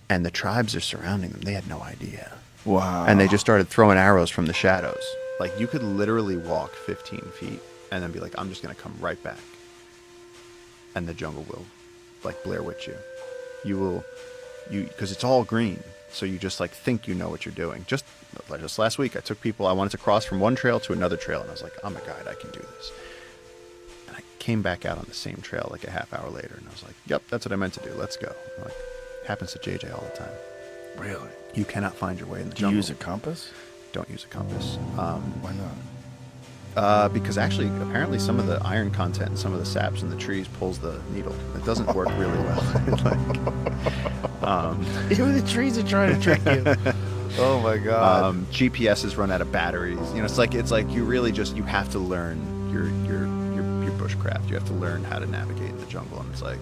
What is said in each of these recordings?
and the tribes are surrounding them. They had no idea. Wow. And they just started throwing arrows from the shadows. Like, you could literally walk 15 feet and then be like, I'm just going to come right back. And the jungle will, like, Blair Witch you. You will, because it's all green. So you just, like, think you know what you're doing. Just last week, I took people, I wanted to cross from one trail to another trail. And I was like, I'm a guide, I can do this. And I came back out on the same trail like a half hour later. And I was like, yep, that's what I meant to do. Let's go. And, like, happens to JJ all the time. Really? You cannot find your way in the Do jungle. you use a compass? Don't use a compass. Why not? Because actually, apparently, some of the iron content and some of the saps in the trees pulls the needle. It doesn't work really well. Even the trees are trying to trick you. Oh my God. GPS is run out of batteries. You know, it's like you really just, you have to learn your bushcraft. You have to learn how to navigate in the jungle, and it's like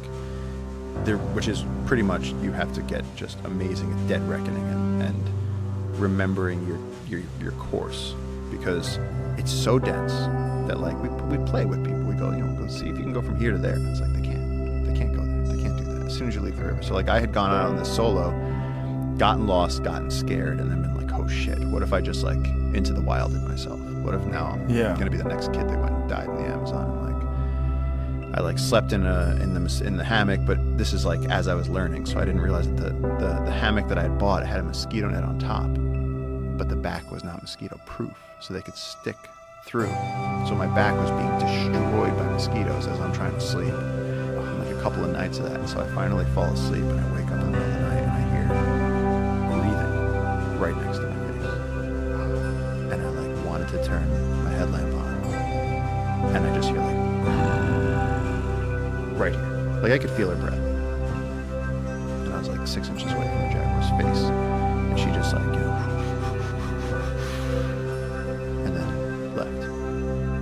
which is pretty much, you have to get just amazing at dead reckoning and remembering your course, because it's so dense that, like, we play with people. We go, go see if you can go from here to there. And it's like, they can't go there. They can't do that as soon as you leave the river. So, like, I had gone out on this solo, gotten lost, gotten scared, and then been like, oh shit, what if I just, like, into the wilded myself? What if now I'm gonna be the next kid that went and died in the Amazon? And, like, I, like, slept in the hammock, but this is, like, as I was learning, so I didn't realize that the hammock that I had bought had a mosquito net on top, but the back was not mosquito proof, so they could stick through. So my back was being destroyed by mosquitoes as I'm trying to sleep. And, like, a couple of nights of that, and so I finally fall asleep, and I wake up in the middle of the night, and I hear breathing right next to my face, and I, like, wanted to turn my headlamp on, and I just hear, like, right here. Like, I could feel her breath. And I was, like, 6 inches away from the jaguar's face. And she just, like, and then left.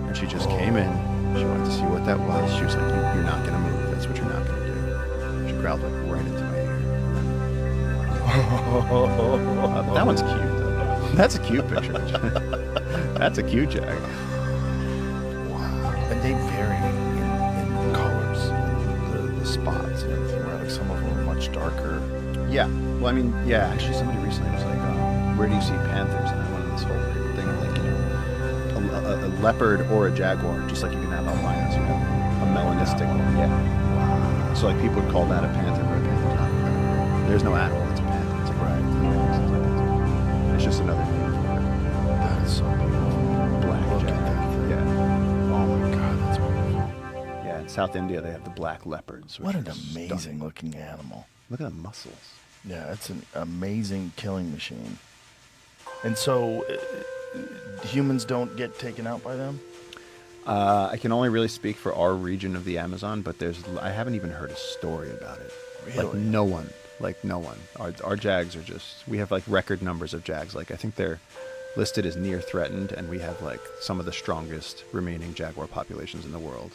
And she just came in. She wanted to see what that was. She was like, you're not going to move. That's what you're not going to do. She growled, like, right into my ear. That one's cute. That's a cute picture. That's a cute jaguar. Wow. And they vary in colors, the spots and everything, right? Like, some of them are much darker. Yeah. Well, I mean, yeah, actually somebody recently was like, where do you see panthers? And I went on this whole thing of, like, a leopard or a jaguar, just like you can have albinos, you have a melanistic one. Yeah. Wow. So, like, people would call that a panther, but a panther's not. There's no animal that's a panther. It's like, right. It's just another name for it. That is so beautiful. Black Look jaguar. at that thing. Yeah. Oh my God, that's beautiful. Yeah, in South India, they have the black leopards. What an which is amazing stunning. looking animal. Look at the muscles. Yeah, it's an amazing killing machine. And so, humans don't get taken out by them? I can only really speak for our region of the Amazon, but I haven't even heard a story about it. Really? Like no one. Our jags are just, we have, like, record numbers of jags. Like, I think they're listed as near threatened, and we have, like, some of the strongest remaining jaguar populations in the world.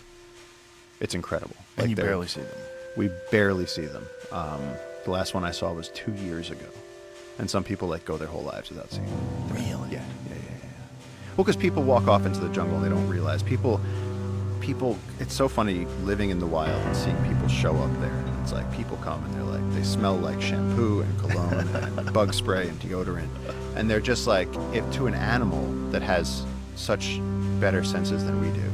It's incredible. And Like, you barely see them. We barely see them. The last one I saw was 2 years ago, and some people, like, go their whole lives without seeing them. Really? Yeah. Well, because people walk off into the jungle and they don't realize. People, it's so funny living in the wild and seeing people show up there. And it's like, people come and they're like, they smell like shampoo and cologne and bug spray and deodorant. And they're just like, if to an animal that has such better senses than we do,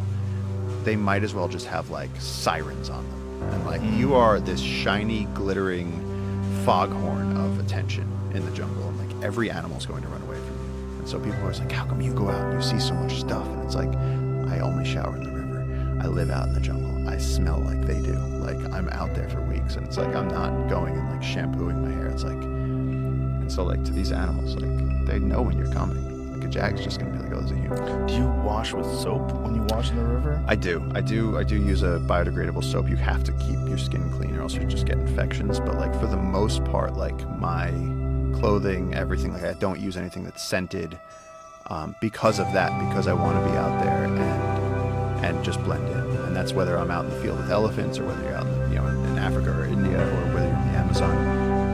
they might as well just have, like, sirens on them. And, like, you are this shiny, glittering foghorn of attention in the jungle. And, like, every animal's going to run away from you. And so people are always like, how come you go out and you see so much stuff? And it's like, I only shower in the river. I live out in the jungle. I smell like they do. Like, I'm out there for weeks. And it's like, I'm not going and, like, shampooing my hair. It's like, and so, like, to these animals, like, they know when you're coming. Like, a jag's just going to be like, oh, there's a human. Do you wash with soap when you wash in the river? I do use a biodegradable soap. You have to keep your skin clean or else you just get infections. But, like, for the most part, like, my clothing, everything, like, I don't use anything that's scented because of that, because I want to be out there and just blend in. And that's whether I'm out in the field with elephants or whether you're out in Africa or India or whether you're in the Amazon.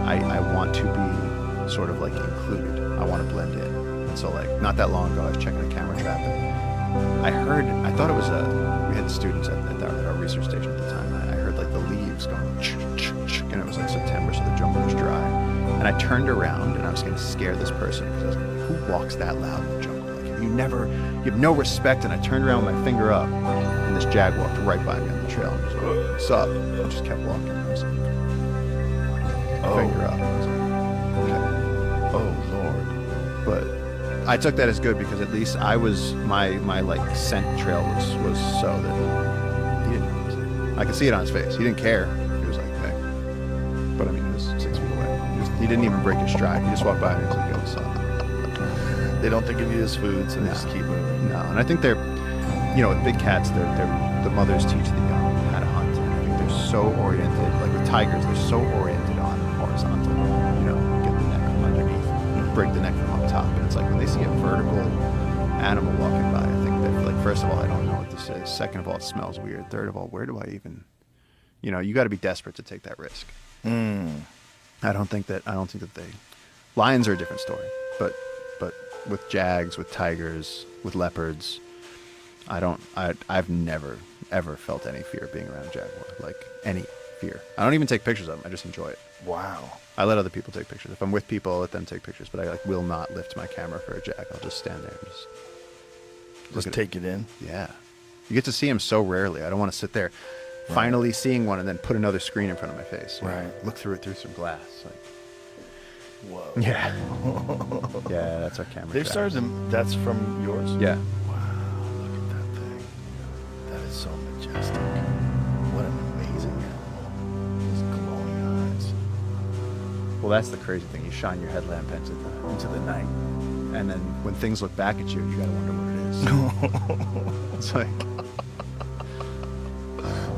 I want to be sort of, like, included. I want to blend in. And so, like, not that long ago, I was checking a camera trap, and I thought it was we had students at our research station at the time, and I heard, like, the leaves going, and it was, like, September, so the jungle was dry. And I turned around and I was going to scare this person because I was like, who walks that loud in the jungle? Like, you have no respect. And I turned around with my finger up, and this jag walked right by me on the trail. And was like, what's up? I just kept walking. I was like, finger up. I was like, okay. Oh, Lord. But I took that as good because at least I was, my like scent trail was so that he didn't know I was there. I could see it on his face. He didn't care. He was like, hey. But I mean, it was 6 feet away. He didn't even break his stride. He just walked by me and was like, yo, what's up? They don't think of you as food, so they just keep moving. No, and I think they're, with big cats, they're the mothers teach the young how to hunt. And I think they're so oriented, like with tigers, they're so oriented on horizontal, get the neck from underneath, break the neck from up top. And it's like when they see a vertical animal walking by, I think that, like, first of all, I don't know what this is. Second of all, it smells weird. Third of all, where do I even, you got to be desperate to take that risk. I don't think that they, lions are a different story, but with jags, with tigers, with leopards, I've never ever felt any fear being around a jaguar, like any fear. I don't even take pictures of them. I just enjoy it. Wow. I let other people take pictures. If I'm with people, I'll let them take pictures, but I will not lift my camera for a jag. I'll just stand there and just take it in. Yeah. You get to see them so rarely. I don't want to sit there finally seeing one and then put another screen in front of my face. Right. Look through it through some glass. Like, whoa. Yeah. Yeah, that's our camera. They've started to, that's from yours? Yeah. Wow, look at that thing. That is so majestic. What an amazing animal. Those glowing eyes. Well, that's the crazy thing. You shine your headlamp into the night, and then when things look back at you, you gotta wonder what it is. It's like,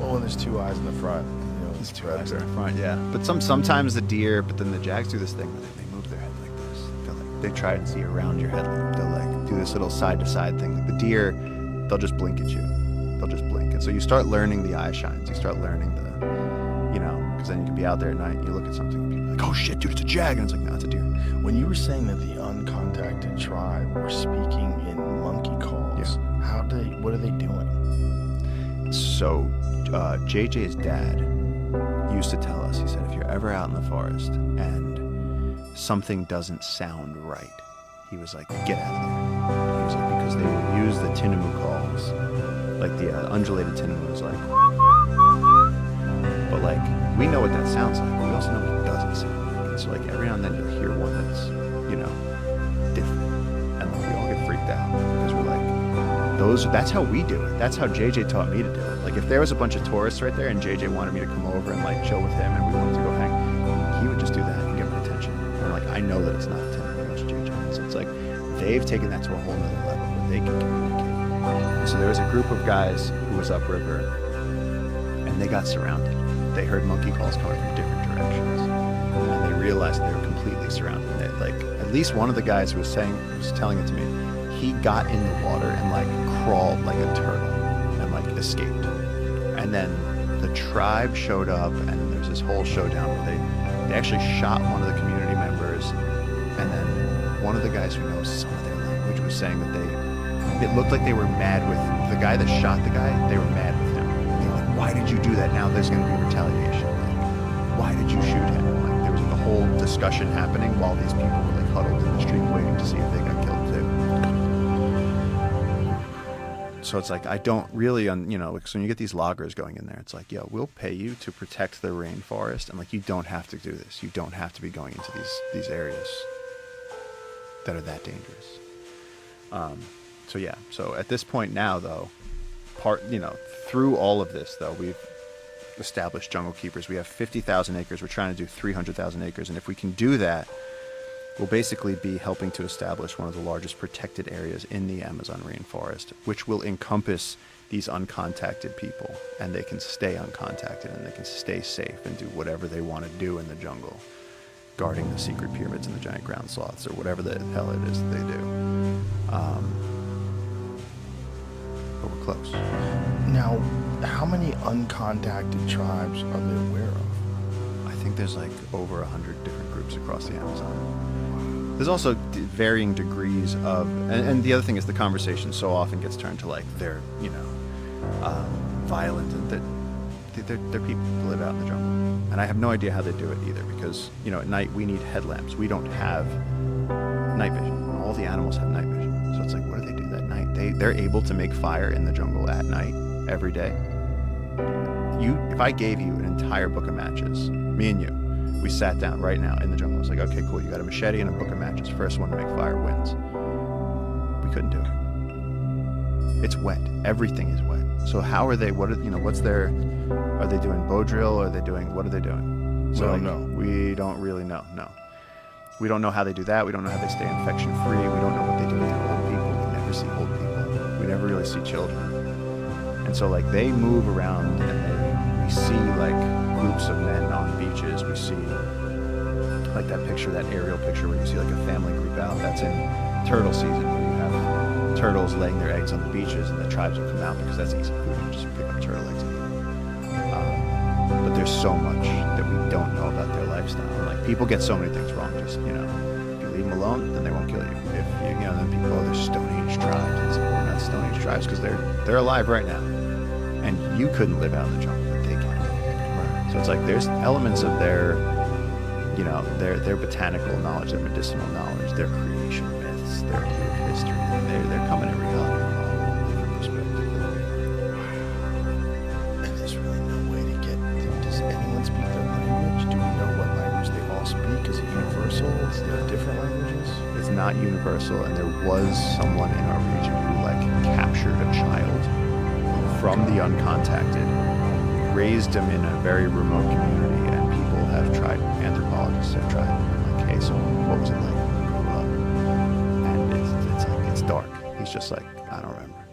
well, when there's two eyes in the front, there's two eyes in the front, yeah. But sometimes the deer, but then the jags do this thing where they move their head like this. They try and see around your headlamp. They'll like do this little side to side thing. Like the deer, they'll just blink at you. They'll just blink, and so you start learning the eye shines. You start learning the, because then you can be out there at night and you look at something and people are like, oh shit, dude, it's a jag, and it's like, no, it's a deer. When you were saying that the uncontacted tribe were speaking in monkey calls, what are they doing? So, JJ's dad used to tell us, he said, if you're ever out in the forest and something doesn't sound right, he was like, get out of there. He was like, because they will use the tinamou calls, like the undulated tinamou is like, but like, we know what that sounds like. We also know what it doesn't sound like. And so like every now and then you'll hear one that's, different. And like we all get freaked out because we're like, that's how we do it. That's how JJ taught me to do it. Like if there was a bunch of tourists right there and JJ wanted me to come over and like chill with him and we wanted to go hang, he would just do that and get my attention. And like, I know that it's not a tinamou, it's JJ. So it's like, they've taken that to a whole nother level where they can communicate. And so there was a group of guys who was upriver and they got surrounded. They heard monkey calls coming from different directions, and they realized they were completely surrounded. They, like, at least one of the guys who was telling it to me, he got in the water and like crawled like a turtle and like escaped. And then the tribe showed up, and then there was this whole showdown where they actually shot one of the community members, and then one of the guys who knows some of their language was saying that it looked like they were mad with the guy that shot the guy. They were mad with him. Why did you do that? Now there's going to be retaliation. Like, why did you shoot him? Like, there was like a whole discussion happening while these people were like huddled in the street waiting to see if they got killed too. So it's like, I don't really, so when you get these loggers going in there, it's like, yo, we'll pay you to protect the rainforest, and like, you don't have to do this. You don't have to be going into these areas that are that dangerous. So at this point now, though, through all of this, though, we've established jungle keepers. We have 50,000 acres. We're trying to do 300,000 acres. And if we can do that, we'll basically be helping to establish one of the largest protected areas in the Amazon rainforest, which will encompass these uncontacted people. And they can stay uncontacted and they can stay safe and do whatever they want to do in the jungle, guarding the secret pyramids and the giant ground sloths or whatever the hell it is that they do. But we're close. Now, how many uncontacted tribes are they aware of? I think there's like over 100 different groups across the Amazon. There's also varying degrees of, and the other thing is the conversation so often gets turned to like they're, violent, and that they're people who live out in the jungle. And I have no idea how they do it either, because at night we need headlamps. We don't have night vision. All the animals have night vision. So it's like, what do they do that night? They're able to make fire in the jungle at night every day. If I gave you an entire book of matches, me and you, we sat down right now in the jungle. It's like, okay, cool. You got a machete and a book of matches. First one to make fire wins. We couldn't do it. It's wet. Everything is wet. So how are they? What's their? Are they doing bow drill? What are they doing? So we don't know. We don't really know. No. We don't know how they do that. We don't know how they stay infection free. We don't know what they do with their old people. We never see old people. We never really see children. And so like they move around, and we see like groups of men on beaches. We see like that picture, that aerial picture where you see like a family group out. That's in turtle season, where you have turtles laying their eggs on the beaches, and the tribes will come out because that's easy food. You just pick up turtle eggs and eat them. But there's so much that we don't know about their lifestyle. Like people get so many things wrong. Just if you leave them alone, then they won't kill you. If then people, there's Stone Age tribes. It's like, we're not Stone Age tribes because they're alive right now, and you couldn't live out in the jungle, but they can. Right. So it's like there's elements of their botanical knowledge, their medicinal knowledge, their creation myths, their view of history. They're coming at reality from a whole different perspective. And there's really no way to get. Does anyone speak their language? Do we know what language they all speak? Is it universal? Is there different languages? It's not universal, and there was someone in our region who captured a child from the uncontacted, raised him in a very remote community, and people have tried, anthropologists have tried. Like, hey, so what was it like when you grew up? And it's dark. He's just like, I don't remember.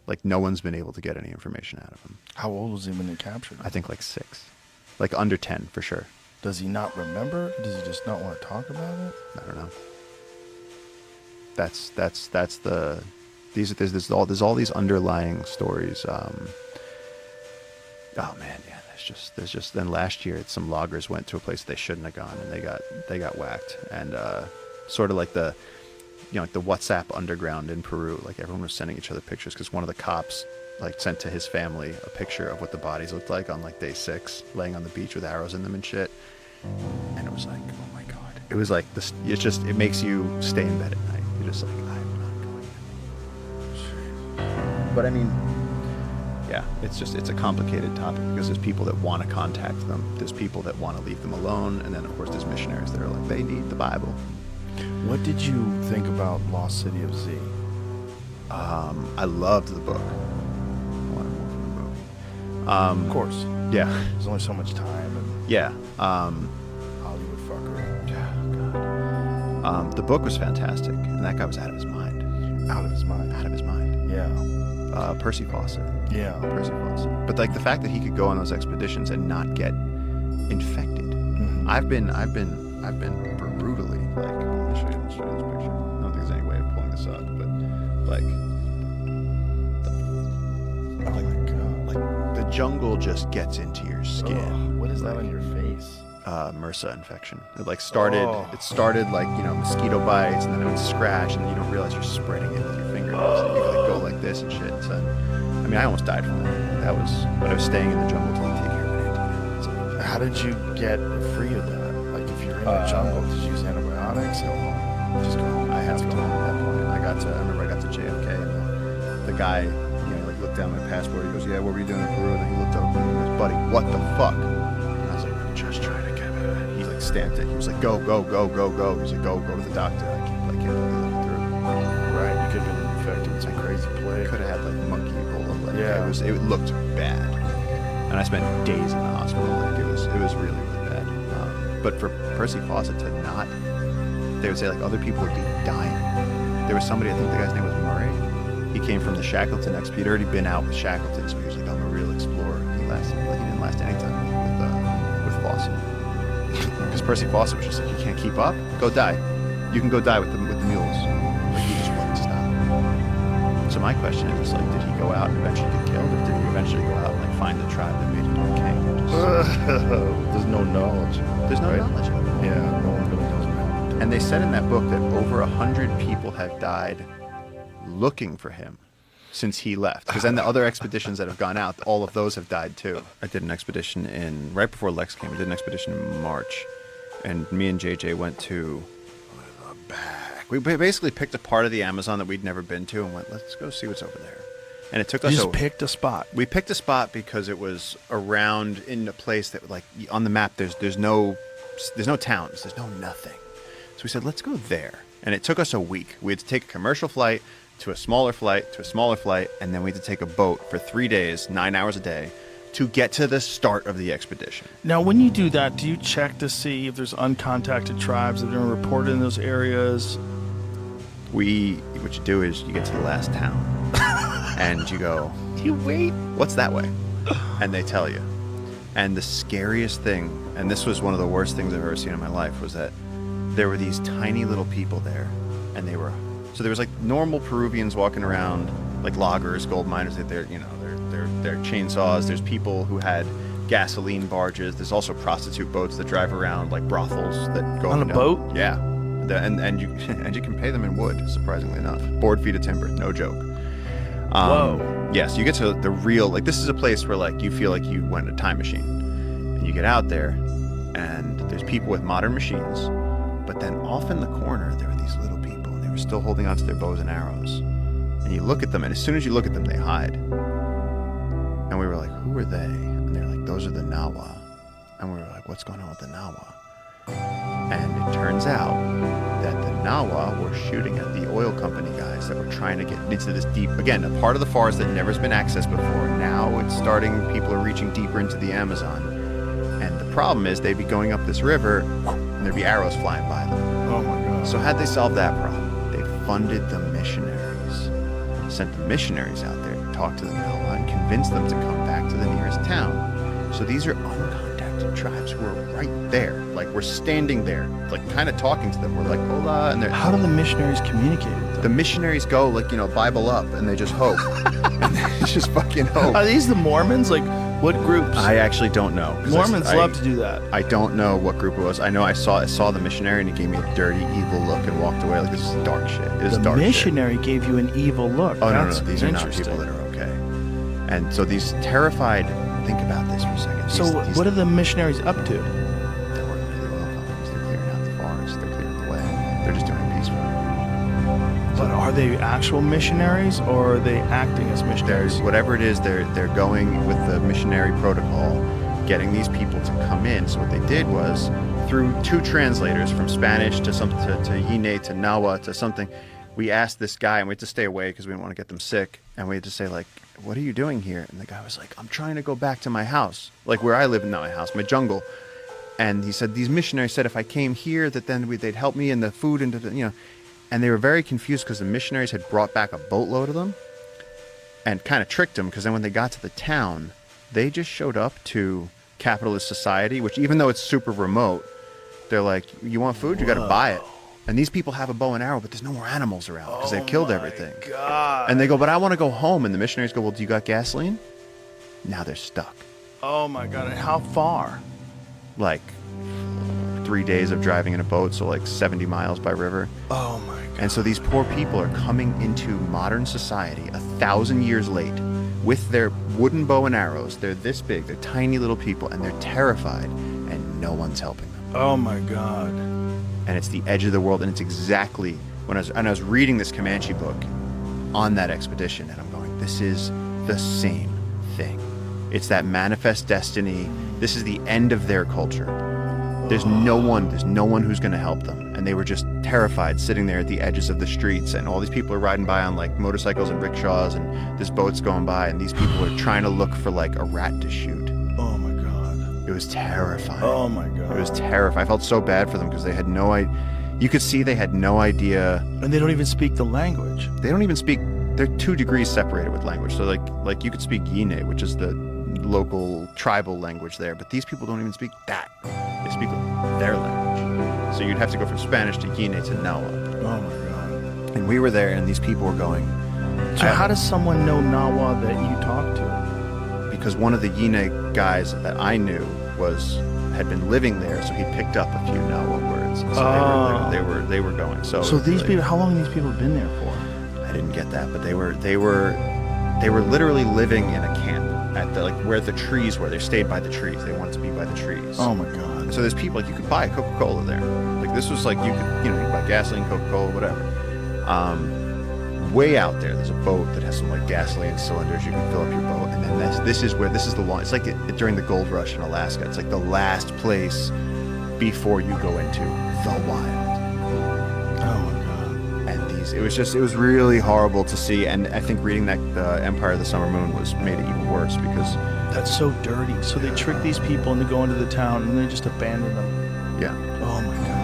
Like no one's been able to get any information out of him. How old was he when they captured him? I think like 6, like under 10 for sure. Does he not remember? Does he just not want to talk about it? I don't know. There's all these underlying stories. Oh man, yeah. There's just. Then last year, some loggers went to a place they shouldn't have gone, and they got whacked. And sort of like the WhatsApp underground in Peru. Like everyone was sending each other pictures because one of the cops sent to his family a picture of what the bodies looked like on day 6, laying on the beach with arrows in them and shit. And it was like, oh my god. It was like this. It makes you stay in bed at night. You're just like, I'm not going in. But I mean, yeah, it's a complicated topic because there's people that want to contact them. There's people that want to leave them alone. And then of course there's missionaries that are like, they need the Bible. What did you think about Lost City of Z? I loved the book. I wanted more from the movie. Of course. Yeah. There's only so much time. And yeah. Hollywood fucker. Oh, God. The book was fantastic, and that guy was out of his mind. Out of his mind. Out of his mind. Yeah. Percy Fawcett. Yeah. Percy Fawcett. But the fact that he could go on those expeditions and not get infected. Mm-hmm. I've been brutally let me show you this picture. I don't think there's any way of pulling this up, but Oh my god. The jungle just gets into your skin. Oh, what is that on your face? MRSA infection. It started mosquito bites, and then it would scratch, and you don't realize you're spreading it with your fingernails. And you go like this and shit. So, I mean, I almost died from that. But I was staying in the jungle to take care of an antivenom. How did you get free of that? If you're in the jungle, did you use antibiotics? Just go. I had to go home at that point. I remember I got to JFK, and the guy, looked down my passport. He goes, "Yeah, what were you doing in Peru?" And he looked up and he goes, "Buddy, what the fuck?" And I was like, "I'm just trying to get it." He stamped it. He was like, "Go, go, go, go, go." He was like, "Go to the doctor." I can't let it through. Right, you could have been infected with some crazy plague. Could have had monkey Ebola. Yeah. It looked bad, and I spent days in the hospital. It was really, really bad. But for Percy Fawcett to not, they would say other people would be dying. There was somebody, I think the guy's name was Murray. He came from the Shackleton expedition. He'd already been out with Shackleton, so he was like, I'm a real explorer. He didn't last any time with Fawcett. Because Percy Fawcett was just like, you can't keep up? Go die. You can go die with the mules. He just wouldn't stop. So my question is, did he go out and eventually get killed, or did he eventually go out and find the tribe that made him a king? There's no knowledge. There's no knowledge of it. Yeah, no one really knows what happened. And they said in that book that over 100 people have died looking for him since he left. Because then the other expeditions that have gone out, all of those have died too. I did an expedition right before Lex came, I did an expedition in March. And me and JJ went to the back. We basically picked a part of the Amazon that we'd never been to and went, let's go see what's over there. And it took us. You just picked a spot. We picked a spot because it was around in a place that, like, on the map, there's no towns, there's no nothing. So we said, let's go there. And it took us a week. We had to take a commercial flight to a smaller flight to a smaller flight, and then we had to take a boat for 3 days, 9 hours a day, to get to the start of the expedition. Now, when you do that, do you check to see if there's uncontacted tribes that have been reported in those areas? What you do is you get to the last town. And you go, You wait. what's that way? And they tell you. And the scariest thing, and this was one of the worst things I've ever seen in my life, was that there were these tiny little people there. And there was like normal Peruvians walking around, like loggers, gold miners, they're chainsaws. There's people who had gasoline barges. There's also prostitute boats that drive around, like brothels that go on a boat. Yeah, and you can pay them in wood. Surprisingly enough, board feet of timber, no joke. Whoa. Yes, you get to the real, like, this is a place where, like, you feel like you went in a time machine. And you get out there, and there's people with modern machines, but then off in the corner, there were these little people, and they were still holding onto their bows and arrows. And you look at them, and as soon as you look at them, they hide. And we were like, who are they? And they're like, those are the Nawa. And we were like, what's going on with the Nawa? And it turns out that the Nawa were shooting at the oil company guys that were trying to get into this deep, again, a part of the forest that never has been accessed before. Now it's starting, people are reaching deeper into the Amazon. And the problem is they'd be going up this river and there'd be arrows flying by them. Oh my God. So had they solved that problem, they funded the missionaries, sent the missionaries out there to talk to the Nawa and convince them to come back to the nearest town. So these are uncontacted tribes who are right there. Like, we're standing there, like, kind of talking to them. We're like, hola, and they're... How do the missionaries communicate with them? The missionaries go, like, Bible up, and they just hope. And they just fucking hope. Are these the Mormons? Like, what groups? I actually don't know. 'Cause Mormons love to do that. I don't know what group it was. I know I saw the missionary, and he gave me a dirty, evil look and walked away. Like, this is dark shit. It is The dark missionary gave you an evil look. shit. Oh, no, That's these are not interesting. people that are okay. And so these terrified... Think about this for a second. So what are the missionaries up to? They're working for the oil companies. They're clearing out the forest. They're clearing the way. They're just doing it peacefully. But are they actual missionaries, or are they acting as missionaries? There's whatever it is, they're going with the missionary protocol, getting these people to come in. So what they did was, through 2 translators from Spanish to Yine to Nawa to something, we asked this guy, and we had to stay away because we didn't want to get them sick, and we had to say, like, what are you doing here? And the guy was like, I'm trying to go back to my house, like where I live, not my house, my jungle. And he said, these missionaries said if I came here, that then they'd help me in the food and and they were very confused because the missionaries had brought back a boatload of them and kind of tricked them, because then when they got to the town, they just showed up to capitalist society, which, even though it's super remote, they're like, you want food? You got to buy it. And these people have a bow and arrow, but there's no more animals around because they've killed everything. God. And they go, but I want to go home. And the missionaries go, well, do you got gasoline? Now they're stuck. Oh my God. And how far? Like 3 days of driving in a boat, so like 70 miles by river. Oh my God. And so these poor people are coming into modern society 1,000 years late with their wooden bow and arrows. They're this big. They're tiny little people, and they're terrified, and no one's helping them. Oh my God. And it's the edge of the world, and it's exactly when I was reading this Comanche book on that expedition, and I'm going, this is the same thing. It's that manifest destiny. This is the end of their culture. There's no one who's going to help them, and they were just terrified, sitting there at the edges of the streets, and all these people are riding by on like motorcycles and rickshaws, and this boat's going by, and these people are trying to look for like a rat to shoot. Oh my God. It was terrifying. Oh my God. It was terrifying. I felt so bad for them because they had no idea. You could see they had no idea. And they don't even speak the language. They don't even speak. They're 2 degrees separated with language. So like you could speak Yine, which is the local tribal language there, but these people don't even speak that. They speak their language. So you'd have to go from Spanish to Yine to Nawa. Oh my God. And we were there, and these people were going. So how does someone know Nawa that you talked to? Because one of the Yine guys that I knew had been living there, so he picked up a few Nawa words. So they were going. So these people, how long have these people been there for? I didn't get that, but they were literally living in a camp at the where the trees were. They stayed by the trees. They wanted to be by the trees. Oh my God. And so there's people you could buy Coca-Cola there. This was you could you could buy gasoline, Coca-Cola, whatever. Way out there's a boat that has some gasoline cylinders. You can fill up your boat, and then this is the long. It's during the gold rush in Alaska. It's the last place before you go into the wild. Oh my God. And it was really horrible to see. And I think reading that Empire of the Summer Moon made it even worse because that's so dirty. So they trick these people into going to the town, and they just abandon them. Yeah. Oh my God.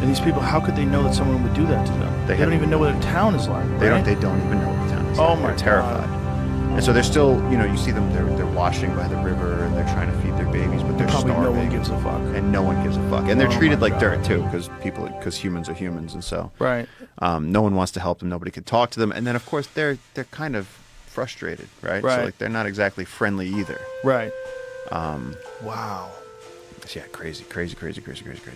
And these people, how could they know that someone would do that to them? They don't even know what a town is like. They right? don't even know what the town is. Oh like. my They're terrified. God. And so they're still, you see them. They're washing by the river and they're trying to feed their babies, but they're probably starving. no one gives a fuck. And no one gives a fuck. And they're Oh treated my like God. dirt too, because humans are humans, and so Right. no one wants to help them. Nobody can talk to them. And then of course they're kind of frustrated, right? Right. So they're not exactly friendly either. Right. Wow. Yeah, crazy.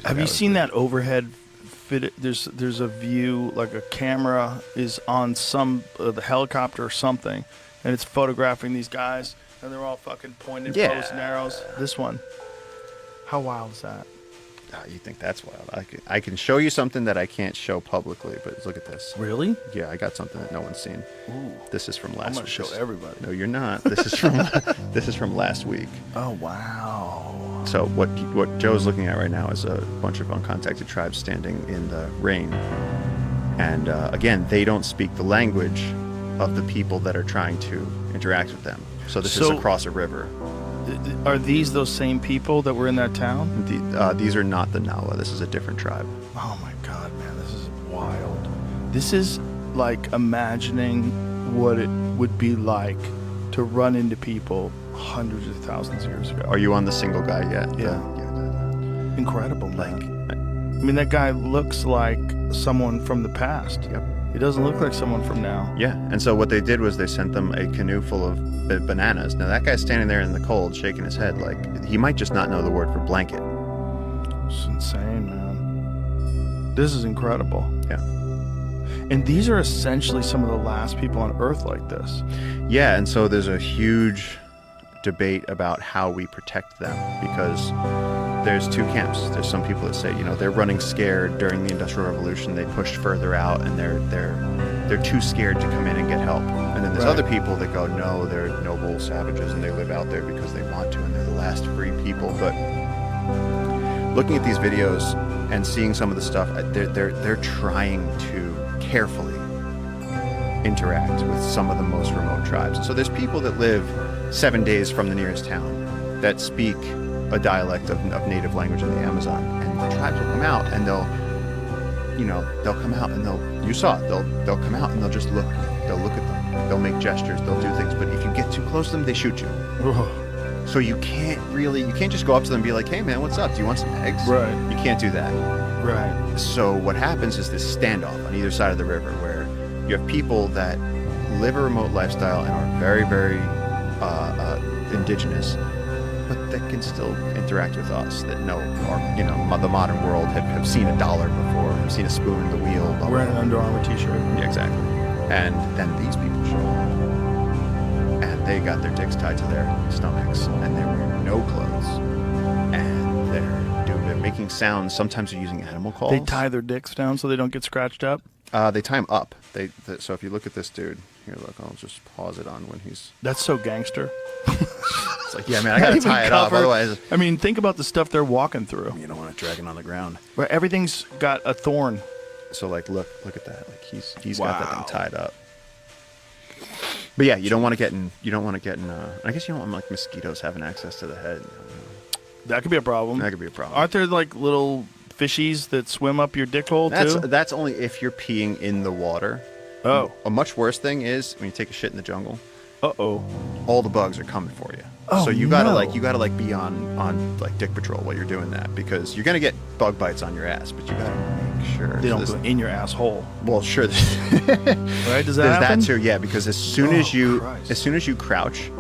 Have you seen that overhead fit? There's a view, like a camera is on the helicopter or something, and it's photographing these guys, and they're all fucking pointed bows and arrows. This one. How wild is that? You think that's wild? I can show you something that I can't show publicly, but look at this. Really? Yeah, I got something that no one's seen. Ooh. This is from last I'm gonna week. show everybody. No, you're not. This is from last week. Oh wow. So what Joe's looking at right now is a bunch of uncontacted tribes standing in the rain, and again, they don't speak the language of the people that are trying to interact with them. So this is across a river. Are these those same people that were in that town? These are not the Nawa. This is a different tribe. Oh my God, man, this is wild. This is like imagining what it would be like to run into people hundreds of thousands of years ago. Are you on the single guy yet? Yeah. Incredible, man. I mean, that guy looks like someone from the past. Yep. He doesn't look like someone from now. Yeah, and so what they did was they sent them a canoe full of bananas. Now that guy's standing there in the cold, shaking his head like he might just not know the word for blanket. It's insane, man. This is incredible. Yeah. And these are essentially some of the last people on Earth like this. Yeah, and so there's a huge debate about how we protect them because there's two camps. There's some people that say, they're running scared during the Industrial Revolution. They pushed further out and they're too scared to come in and get help. And then there's other people that go, no, they're noble savages and they live out there because they want to and they're the last free people. But looking at these videos and seeing some of the stuff, they're trying to carefully interact with some of the most remote tribes. So there's people that live 7 days from the nearest town that speak a dialect of native language in the Amazon, and the tribes will come out and they'll come out and they'll come out and they'll just look at them, they'll make gestures, they'll do things, but if you get too close to them, they shoot you. So you can't just go up to them and be like, hey man, what's up? Do you want some eggs? Right. You can't do that. Right. So what happens is this standoff on either side of the river where you have people that live a remote lifestyle and are very, very indigenous, but that can still interact with us, that know the modern world have seen a dollar before, have seen a spoon in the wheel. Wearing an Under Armour t-shirt. Yeah, exactly. And then these people show up, and they got their dicks tied to their stomachs, and they're wearing no clothes, and they're making sounds. Sometimes they're using animal calls. They tie their dicks down so they don't get scratched up. They tie him up. So if you look at this dude, here, look, I'll just pause it on when he's. That's so gangster. It's like, yeah, man, I gotta tie it up, otherwise. I mean, think about the stuff they're walking through. You don't want to drag it on the ground. Where everything's got a thorn. So look at that. Like he's got that thing tied up. But yeah, you don't want to get in. I guess you don't want mosquitoes having access to the head. That could be a problem. That could be a problem. Aren't there little fishies that swim up your dick hole too? That's only if you're peeing in the water. Oh. A much worse thing is when you take a shit in the jungle. Uh-oh. All the bugs are coming for you. Oh, so you gotta no. be on dick patrol while you're doing that, because you're gonna get bug bites on your ass, but you gotta make sure they don't go in your asshole. Well, sure. Right? Does that There's happen? that too, yeah. Because as soon as you crouch,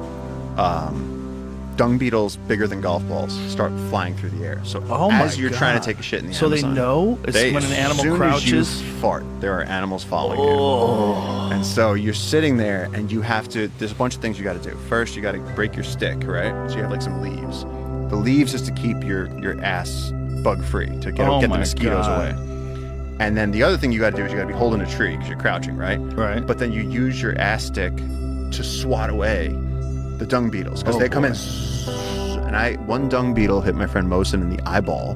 dung beetles bigger than golf balls start flying through the air. So Oh my as you're trying God. to take a shit in the So Amazon, they know when an animal as crouches. soon as you fart, there are animals following Oh. you. And so you're sitting there, and you have to. There's a bunch of things you got to do. First, you got to break your stick, right? So you have like some leaves. The leaves is to keep your ass bug free, to get Oh the my mosquitoes God. away. And then the other thing you got to do is you got to be holding a tree because you're crouching, right? Right. But then you use your ass stick to swat away the dung beetles because Oh, they come in. boy. And one dung beetle hit my friend Mosin in the eyeball,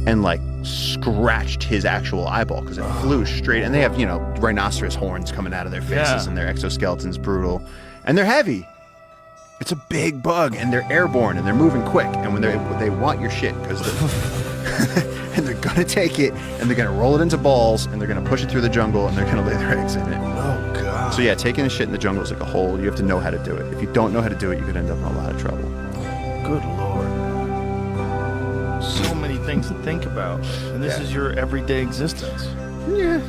and like scratched his actual eyeball because it flew straight. And they have rhinoceros horns coming out of their faces, Yeah. and their exoskeletons brutal, and they're heavy. It's a big bug, and they're airborne, and they're moving quick. And when they want your shit because and they're gonna take it, and they're gonna roll it into balls, and they're gonna push it through the jungle, and they're gonna lay their eggs in it. Oh God. So yeah, taking a shit in the jungle is like a whole. You have to know how to do it. If you don't know how to do it, you could end up in a lot of trouble. Good Lord. So many things to think about, and this Yeah. is your everyday existence. Yeah.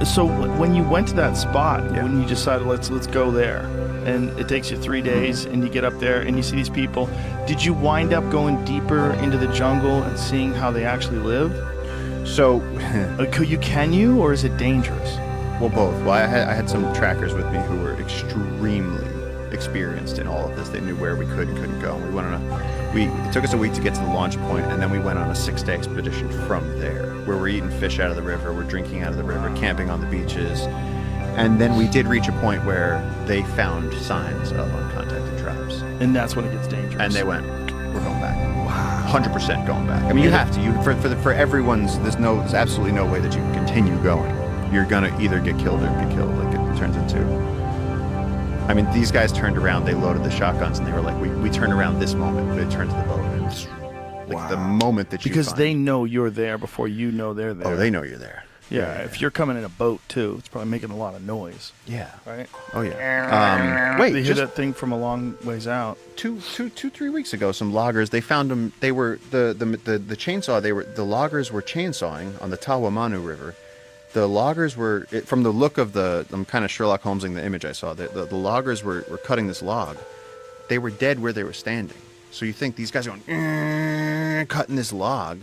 So when you went to that spot, Yeah. when you decided let's go there, and it takes you 3 days, and you get up there and you see these people, did you wind up going deeper into the jungle and seeing how they actually live? So, Can you, or is it dangerous? well, both. Well, I had some trackers with me who were extremely experienced in all of this. They knew where we could and couldn't go. And we went on it took us a week to get to the launch point, and then we went on a 6-day expedition from there, where we're eating fish out of the river, we're drinking out of the river, camping on the beaches. And then we did reach a point where they found signs of uncontacted tribes. And that's when it gets dangerous. And they went, we're going back. Wow. 100% going back. I mean, you have to. For everyone's, there's absolutely no way that you can continue going. You're going to either get killed or be killed, like it turns into. I mean, these guys turned around, they loaded the shotguns, and they were like, we turned around this moment, but it turned to the boat. And it's like the moment that you because find- they know you're there before you know they're there. Oh, they know you're there. Yeah, if you're coming in a boat too, it's probably making a lot of noise, Yeah. right? Oh, yeah. They Wait, hear just that thing from a long ways out. 3 weeks ago, some loggers, they found them. They were the chainsaw. The loggers were chainsawing on the Tawamanu River. The loggers were, from the look of I'm kind of Sherlock Holmesing the image I saw. The loggers were cutting this log. They were dead where they were standing. So you think these guys are going cutting this log,